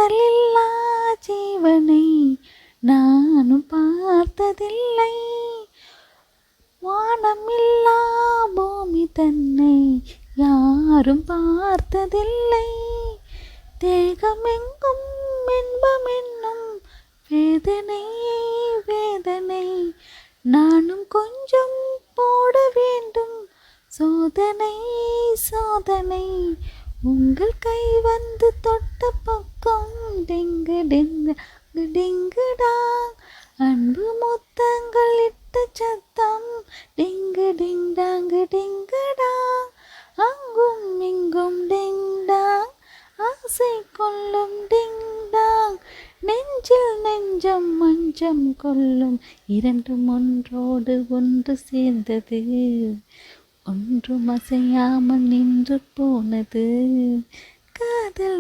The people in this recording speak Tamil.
காதலில்லா ஜீவனை நானும் பார்த்ததில்லை. வானமில்லா பூமி தன்னை யாரும் பார்த்ததில்லை. தேகமெங்கும் இன்பம் என்னும் வேதனை வேதனை. நானும் கொஞ்சம் போட வேண்டும் சோதனை சோதனை. உங்கள் கை வந்து தொட்ட பக்கம் டிங்கு டிங்கு டிங்குடா. அன்பு முத்தங்கள் இட்ட சத்தம் டிங்கு டிங் டாங்கு டிங்குடா. அங்கும் இங்கும் டிங் டாங் ஆசை கொள்ளும் டிங் டாங். நெஞ்சில் நெஞ்சம் மஞ்சம் கொள்ளும் இரண்டும் ஒன்றோடு ஒன்று சேர்ந்தது. ஒன்றும் அசையாமல் நின்று போனது. காதல்